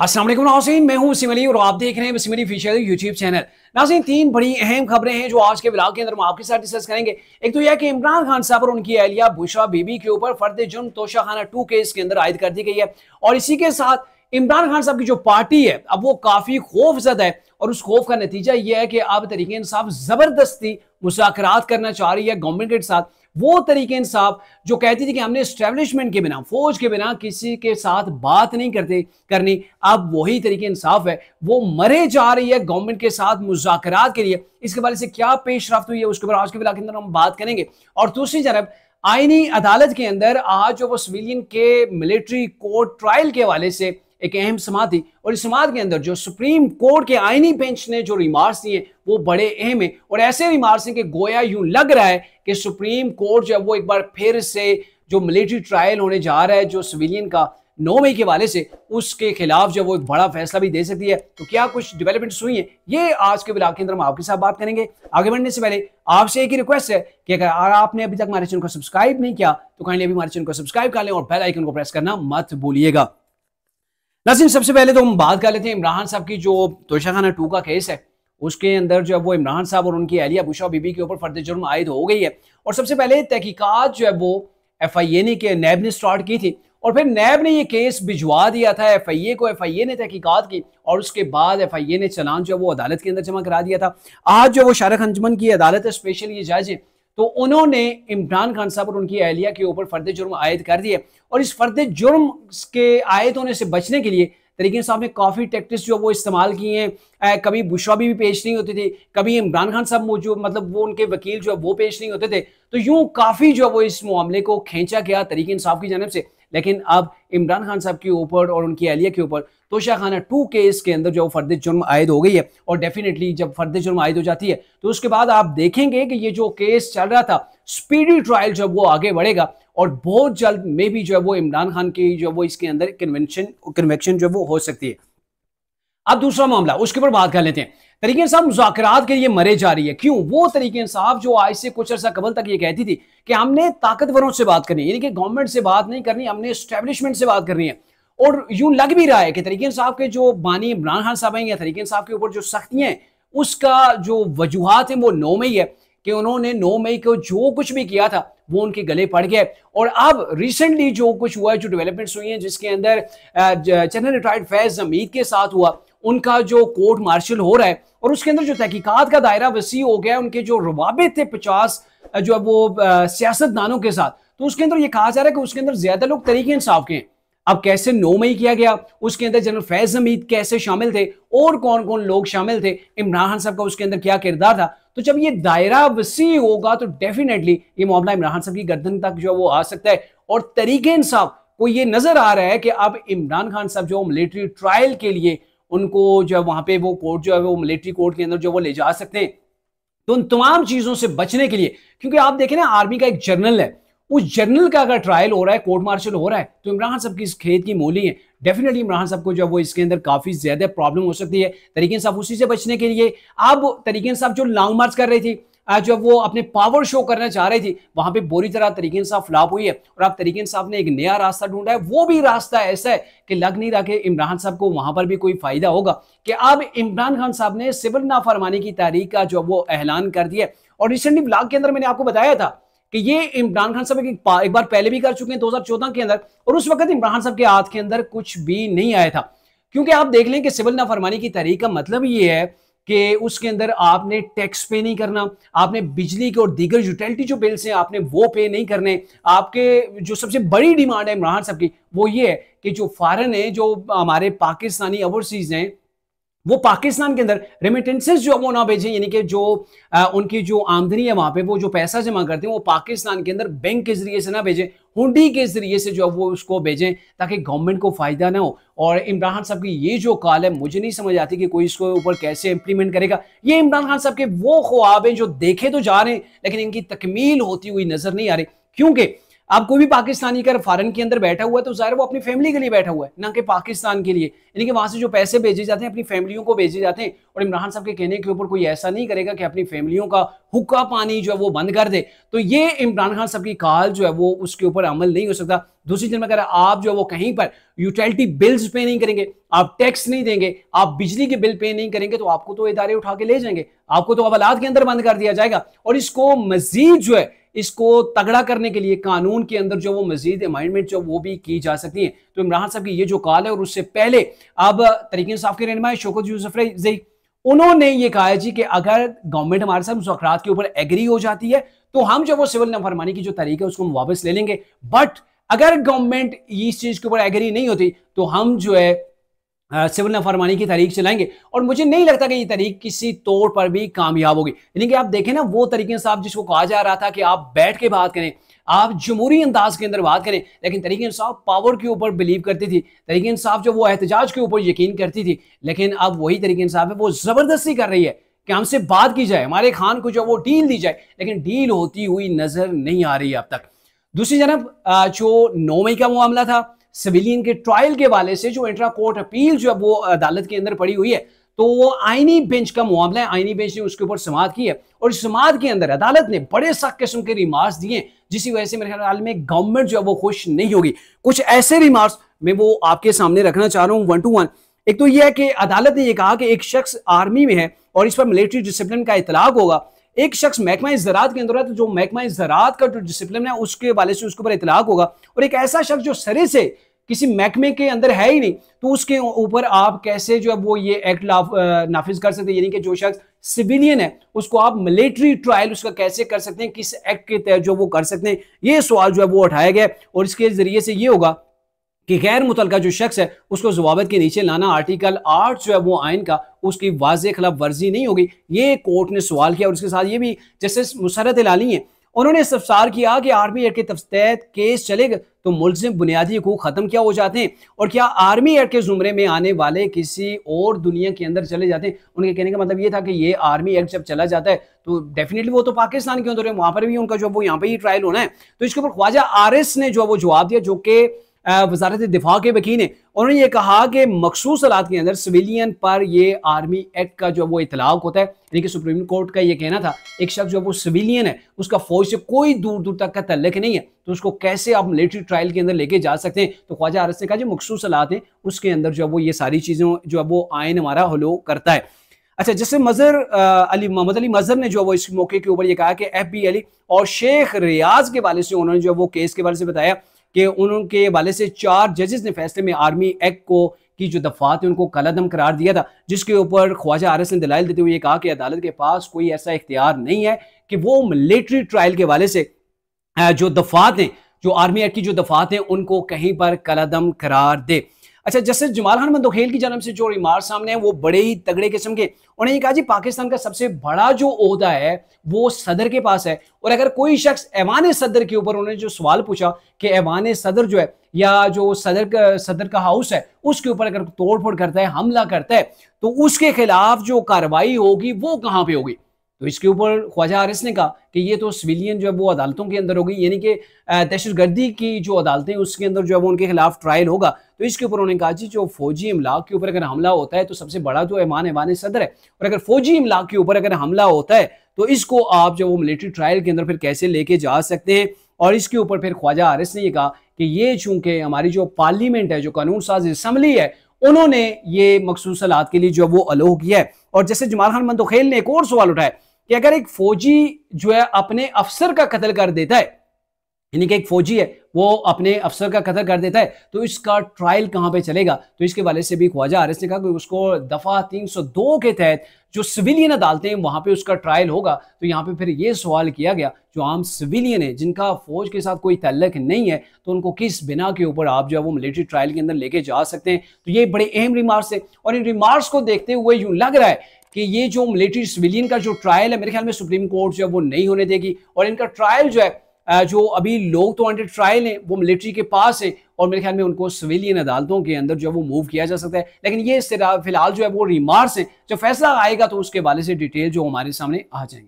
अस्सलाम वालेकुम नाज़रीन, मैं हूं सिमली और आप देख रहे हैं सिमली ऑफिशियल यूट्यूब चैनल। नाज़रीन, तीन बड़ी अहम खबरें हैं जो आज के ब्लॉग के अंदर हम आपके साथ डिस्कस करेंगे। एक तो यह कि इमरान खान साहब और उनकी अहलिया बुशरा बीबी के ऊपर फर्द जुर्म तोशाखाना 2 केस के अंदर आयद कर दी गई है और इसी के साथ इमरान खान साहब की जो पार्टी है अब वो काफी खौफजदा है और उस खौफ का नतीजा यह है कि अब तरीके इंसाफ जबरदस्ती मुज़ाकरात करना चाह रही है गवर्नमेंट के साथ। वो तरीके इंसाफ जो कहती थी कि हमने एस्टेब्लिशमेंट के बिना, फौज के बिना किसी के साथ बात नहीं करनी, अब वही तरीके इंसाफ है वो मरे जा रही है गवर्नमेंट के साथ मुज़ाकरात के लिए। इसके बारे से क्या पेशरफ्त हुई है उसके ऊपर आज के ब्लॉग के अंदर हम बात करेंगे। और दूसरी तरफ आईनी अदालत के अंदर आज जो वो सिविलियन के मिलिट्री कोर्ट ट्रायल के हवाले से एक अहम समात थी और इस समात के अंदर जो सुप्रीम कोर्ट के आईनी बेंच ने जो रिमार्क्स दिए वो बड़े अहम है और ऐसे रिमार्क्स हैं कि गोया यूं लग रहा है कि सुप्रीम कोर्ट जो है वो एक बार फिर से जो मिलिट्री ट्रायल होने जा रहा है जो सिविलियन का 9 मई के वाले से उसके खिलाफ जो वो एक बड़ा फैसला भी दे सकती है। तो क्या कुछ डेवलपमेंट्स हुई है ये आज के ब्लॉग के अंदर हम आपके साथ बात करेंगे। आगे बढ़ने से पहले आपसे एक ही रिक्वेस्ट है कि अगर आपने अभी तक हमारे चैनल को सब्सक्राइब नहीं किया तो काइंडली अभी हमारे चैनल को सब्सक्राइब कर लें और बेल आइकन को प्रेस करना मत भूलिएगा। नाज़रीन, सबसे पहले तो हम बात कर लेते हैं इमरान साहब की जो तोशाखाना 2 का केस है उसके अंदर जो है वो इमरान साहब और उनकी अहलिया बुशरा बीबी के ऊपर फर्द जुर्म आयद हो गई है। और सबसे पहले तहकीकात जो है वो FIA के नैब ने स्टार्ट की थी और फिर नैब ने ये केस भिजवा दिया था FIA को। FIA ने तहकीकात की और उसके बाद FIA ने चालान जो है वो अदालत के अंदर जमा करा दिया था। आज जो वो शारक अंजुमन की अदालत है, स्पेशल ये जज है, तो उन्होंने इमरान खान साहब और उनकी अहलिया के ऊपर फर्द जुर्म आयद कर दिए और इस फर्द जुर्म के आयद होने से बचने के लिए तरीके साहब ने काफ़ी टैक्टिक्स जो वो इस्तेमाल किए हैं। कभी बुशरा भी पेश नहीं होती थी, कभी इमरान खान साहब मौजूद मतलब वो उनके वकील जो है वो पेश नहीं होते थे, तो यूं काफ़ी जो वो इस मामले को खींचा गया तरीके इंसाफ की जानिब से। लेकिन अब इमरान खान साहब के ऊपर और उनकी अहलिया के ऊपर तोशाखाना 2 केस के अंदर जो फर्द जुर्म आयद हो गई है और डेफिनेटली जब फर्द जुर्म आयद हो जाती है तो उसके बाद आप देखेंगे कि ये जो केस चल रहा था स्पीडी ट्रायल जो वो आगे बढ़ेगा और बहुत जल्द में भी जो है वो इमरान खान की जो वो इसके अंदर कन्वेक्शन जो वो हो सकती है। अब दूसरा मामला उसके ऊपर बात कर लेते हैं। तरीके इंसाफ मुज़ाकरात के लिए मरे जा रही है, क्यों? वो तरीके इंसाफ जो आज से कुछ अर्सा कबल तक ये कहती थी कि हमने ताकतवरों से बात करनी है, यानी कि गवर्नमेंट से बात नहीं करनी, हमने एस्टेब्लिशमेंट से बात करनी है। और यूं लग भी रहा है कि तरीके इंसाफ के जो बानी इमरान खान साहब हैं या तरीके इंसाफ के ऊपर जो सख्तियां हैं उसका जो वजूहात है वो 9 मई है कि उन्होंने 9 मई को जो कुछ भी किया था वो उनके गले पड़ गया। और अब रिसेंटली जो कुछ हुआ है, जो डेवलपमेंट्स हुई हैं जिसके अंदर जनरल रिटायर्ड फैज हमीद के साथ हुआ, उनका जो कोर्ट मार्शल हो रहा है और उसके अंदर जो तहकीकात का दायरा वसी हो गया, उनके जो रवाबित थे 50 जो है वो सियासतदानों के साथ, तो उसके अंदर ये कहा जा रहा है कि उसके अंदर ज्यादा लोग तरीके इंसाफ के हैं। अब कैसे 9 मई किया गया, उसके अंदर जनरल फैज हमीद कैसे शामिल थे और कौन कौन लोग शामिल थे, इमरान खान साहब का उसके अंदर क्या किरदार था, तो जब ये दायरा वसी होगा तो डेफिनेटली ये मामला इमरान खान साहब की गर्दन तक जो वो आ सकता है। और तरीके इंसाफ को ये नजर आ रहा है कि अब इमरान खान साहब जो मिलिट्री ट्रायल के लिए उनको जो है वहां पे वो कोर्ट जो है वो मिलिट्री कोर्ट के अंदर जो वो ले जा सकते हैं। तो उन तमाम चीजों से बचने के लिए, क्योंकि आप देखें ना आर्मी का एक जनरल है, उस जनरल का अगर ट्रायल हो रहा है, कोर्ट मार्शल हो रहा है, तो इमरान खान साहब की इस खेत की मूली है, डेफिनेटली इमरान साहब को जो वो इसके अंदर काफी ज्यादा प्रॉब्लम हो सकती है। तरीके इंसाफ उसी से बचने के लिए अब तरीके इंसाफ जो लॉन्ग मार्च कर रही थी, जो वो अपने पावर शो करना चाह रही थी, वहां पे बुरी तरह तरीके इंसाफ फ्लॉप हुई है और अब तरीके इंसाफ ने एक नया रास्ता ढूंढा है। वो भी रास्ता ऐसा है कि लग नहीं रहा कि इमरान साहब को वहां पर भी कोई फायदा होगा कि अब इमरान खान साहब ने सिविल नाफरमानी की तारीख का जो वो ऐलान कर दिया। और रिसेंटली ब्लॉग के अंदर मैंने आपको बताया था कि ये इमरान खान साहब एक बार पहले भी कर चुके हैं 2014 के अंदर, और उस वक्त इमरान खान साहब के हाथ के अंदर कुछ भी नहीं आया था। क्योंकि आप देख लें कि सिविल नाफरमानी की तारीख का मतलब ये है कि उसके अंदर आपने टैक्स पे नहीं करना, आपने बिजली के और दीगर यूटिलिटी जो बिल्स हैं आपने वो पे नहीं करने। आपके जो सबसे बड़ी डिमांड है इमरान साहब की वो ये है कि जो फॉरेन है, जो हमारे पाकिस्तानी ओवरसीज हैं, वो पाकिस्तान के अंदर रेमिटेंसेस जो वो ना भेजें, यानी कि जो उनकी जो आमदनी है वहां पे वो जो पैसा जमा करते हैं वो पाकिस्तान के अंदर बैंक के जरिए से ना भेजें, हुंडी के जरिए से जो वो उसको भेजें ताकि गवर्नमेंट को फायदा ना हो। और इमरान खान साहब की ये जो कॉल है मुझे नहीं समझ आती कि कोई इसको ऊपर कैसे इंप्लीमेंट करेगा। ये इमरान खान साहब के वो ख्वाब हैं जो देखे तो जा रहे हैं लेकिन इनकी तकमील होती हुई नजर नहीं आ रही। क्योंकि अब कोई भी पाकिस्तानी अगर फॉरेन के अंदर बैठा हुआ है तो जाहिर वो अपनी फैमिली के लिए बैठा हुआ है, ना कि पाकिस्तान के लिए, यानी कि वहां से जो पैसे भेजे जाते हैं अपनी फैमिलियों को भेजे जाते हैं। और इमरान साहब के कहने के ऊपर कोई ऐसा नहीं करेगा कि अपनी फैमिलियों का हुक्का पानी जो है वो बंद कर दे, तो ये इमरान खान साहब की कॉल जो है वो उसके ऊपर अमल नहीं हो सकता। दूसरी तरफ अगर आप जो वो कहीं पर यूटिलिटी बिल्स पे नहीं करेंगे, आप टैक्स नहीं देंगे, आप बिजली के बिल पे नहीं करेंगे, तो आपको तो इदारे उठा के ले जाएंगे, आपको तो हवालात के अंदर बंद कर दिया जाएगा। और इसको मजीद जो है इसको तगड़ा करने के लिए कानून के अंदर जो वो मजीद अमेंडमेंट जो वो भी की जा सकती है। तो इमरान साहब की ये जो कॉल है, और उससे पहले अब तहरीक इंसाफ के रहनुमा शौकत यूसुफ रज़ई, उन्होंने ये कहा है जी कि अगर गवर्नमेंट हमारे साथ मुज़ाकरात के ऊपर एग्री हो जाती है तो हम जो वो सिविल नाफरमानी की जो तरीका है उसको हम वापस ले लेंगे। बट अगर गवर्नमेंट इस चीज के ऊपर एग्री नहीं होती तो हम जो है सिविल नाफरमानी की तारीख चलाएंगे। और मुझे नहीं लगता कि ये तारीख किसी तौर पर भी कामयाब होगी। यानी कि आप देखें ना, वो तरीके साहब जिसको कहा जा रहा था कि आप बैठ के बात करें, आप जमहूरी अंदाज के अंदर बात करें, लेकिन तरीके इंसाफ पावर के ऊपर बिलीव करती थी, तरीके इंसाफ जो वो एहतजाज के ऊपर यकीन करती थी। लेकिन अब वही तरीके इंसाफ है वो जबरदस्ती कर रही है कि हमसे बात की जाए, हमारे खान को जो वो डील दी जाए, लेकिन डील होती हुई नजर नहीं आ रही है अब तक। दूसरी जानब जो 9 मई का मामला था सिविलियन के ट्रायल के वाले से, जो इंट्रा कोर्ट अपील जो वो अदालत के अंदर पड़ी हुई है, तो वो आईनी बेंच का मामला है। आईनी बेंच ने उसके ऊपर समाअत की है और इस समाअत के अंदर अदालत ने बड़े सख्त किस्म के रिमार्क्स दिए, जिसकी वजह से मेरे ख्याल में गवर्नमेंट जो है वो खुश नहीं होगी। कुछ ऐसे रिमार्क्स मैं वो आपके सामने रखना चाह रहा हूं 1 to 1। एक तो यह है कि अदालत ने यह कहा कि एक शख्स आर्मी में है और इस पर मिलिट्री डिसिप्लिन का इतलाक होगा। एक शख्स महकमा ज़राअत के अंदर है, तो जो महकमा ज़राअत का जो डिसिप्लिन है उसके वाले से उसके ऊपर इतलाक होगा। और एक ऐसा शख्स जो सरे से किसी महकमे के अंदर है ही नहीं, तो उसके ऊपर आप कैसे जो है वो ये एक्ट नाफिज कर सकते हैं। यानी कि जो शख्स सिविलियन है उसको आप मिलिट्री ट्रायल उसका कैसे कर सकते हैं, किस एक्ट के तहत जो वो कर सकते हैं, ये सवाल जो है वो उठाया गया। और इसके जरिए से ये होगा कि गैर मुतलका जो शख्स है उसको ज़वाबित के नीचे लाना, आर्टिकल 8 जो है वो आइन का, उसकी वाज़ेह खिलाफ वर्जी नहीं होगी, ये कोर्ट ने सवाल किया। और उसके साथ ये भी जस्टिस मुसर्रत इलानी है, उन्होंने इस्तफसार किया कि आर्मी एक्ट के तहत केस चलेगा तो मुल्ज़िम बुनियादी हकूक़ खत्म क्या हो जाते हैं, और क्या आर्मी एक्ट के जुमरे में आने वाले किसी और दुनिया के अंदर चले जाते हैं। उनके कहने का मतलब ये था कि ये आर्मी एक्ट जब चला जाता है तो डेफिनेटली वो तो पाकिस्तान के अंदर है, वहां पर भी उनका जो वो यहाँ पे ही ट्रायल होना है। तो इसके ऊपर ख्वाजा आरिस ने जो वो जवाब दिया, जो कि वजारत दिफा के वकील हैं, उन्होंने ये कहा कि मखसूस हालात के अंदर सिविलियन पर ये आर्मी एक्ट का जो वो इतलाक होता है। यानी कि सुप्रीम कोर्ट का ये कहना था एक शख्स जो वो सिविलियन है, उसका फौज से कोई दूर दूर तक का तल्लक नहीं है, तो उसको कैसे आप मिलिट्री ट्रायल के अंदर लेके जा सकते हैं। तो ख्वाजा आरिस ने कहा जो मखसूस हालात हैं उसके अंदर जो वो ये सारी चीज़ें जो है वो आइन हमारा हलो करता है। अच्छा, जैसे मोहम्मद अली मजहर ने जो वो इस मौके के ऊपर ये कहा कि FB अली और शेख रियाज के वाले से उन्होंने जो वो केस के बारे से बताया कि उनके वाले से 4 जजेस ने फैसले में आर्मी एक्ट को की जो दफात है उनको कलअदम करार दिया था, जिसके ऊपर ख्वाजा आरिस ने दलाइल देते हुए कहा कि अदालत के पास कोई ऐसा इख्तियार नहीं है कि वो मिलिट्री ट्रायल के वाले से जो दफात हैं, जो आर्मी एक्ट की जो दफात हैं, उनको कहीं पर कलअदम करार दे। अच्छा, जस्टिस जमाल खान मंदोखेल की जानब से जो रिमार्क सामने है वो बड़े ही तगड़े किस्म के। उन्होंने कहा जी पाकिस्तान का सबसे बड़ा जो ओहदा है वो सदर के पास है, और अगर कोई शख्स ऐवान सदर के ऊपर, उन्होंने जो सवाल पूछा कि ऐवान सदर जो है या जो सदर का हाउस है उसके ऊपर अगर तोड़ फोड़ करता है, हमला करता है, तो उसके खिलाफ जो कार्रवाई होगी वो कहाँ पे होगी। तो इसके ऊपर ख्वाजा आरिस ने कहा कि ये तो सिविलियन जो है वो अदालतों के अंदर होगी, यानी कि दहशतगर्दी की जो अदालतें उसके अंदर जो है वो उनके खिलाफ ट्रायल होगा। तो इसके ऊपर उन्होंने कहा जी जो फौजी इमलाक के ऊपर अगर हमला होता है तो सबसे बड़ा जो ऐवान सदर है, और अगर फौजी इमलाक के ऊपर अगर हमला होता है तो इसको आप जो वो मिलिट्री ट्रायल के अंदर फिर कैसे लेके जा सकते हैं। और इसके ऊपर फिर ख्वाजा आरिस ने ये कहा कि ये चूंकि हमारी जो पार्लियामेंट है, जो कानून साज असम्बली है, उन्होंने ये मखसूस हालात के लिए जो वो अलो किया है। और जैसे जमाल खान मंदोखेल ने एक और सवाल उठाया कि अगर एक फौजी जो है अपने अफसर का कत्ल कर देता है, यानी कि एक फौजी है वो अपने अफसर का कत्ल कर देता है, तो इसका ट्रायल कहां पे चलेगा। तो इसके वाले से भी ख्वाजा आरिस ने कहा कि उसको दफा 302 के तहत जो सिविलियन अदालतें हैं वहां पे उसका ट्रायल होगा। तो यहाँ पे फिर ये सवाल किया गया जो आम सिविलियन है जिनका फौज के साथ कोई तल्लक नहीं है, तो उनको किस बिना के ऊपर आप जो है वो मिलिट्री ट्रायल के अंदर लेके जा सकते हैं। तो ये बड़े अहम रिमार्क्स है, और इन रिमार्क्स को देखते हुए यूं लग रहा है कि ये जो मिलिट्री सिविलियन का जो ट्रायल है मेरे ख्याल में सुप्रीम कोर्ट जो है वो नहीं होने देगी, और इनका ट्रायल जो है जो अभी लोग तो अंडर ट्रायल हैं वो मिलिट्री के पास है, और मेरे ख्याल में उनको सिविलियन अदालतों के अंदर जो है वो मूव किया जा सकता है। लेकिन ये फिलहाल जो है वो रिमार्क्स हैं, जब फैसला आएगा तो उसके वाले से डिटेल जो हमारे सामने आ जाएंगे।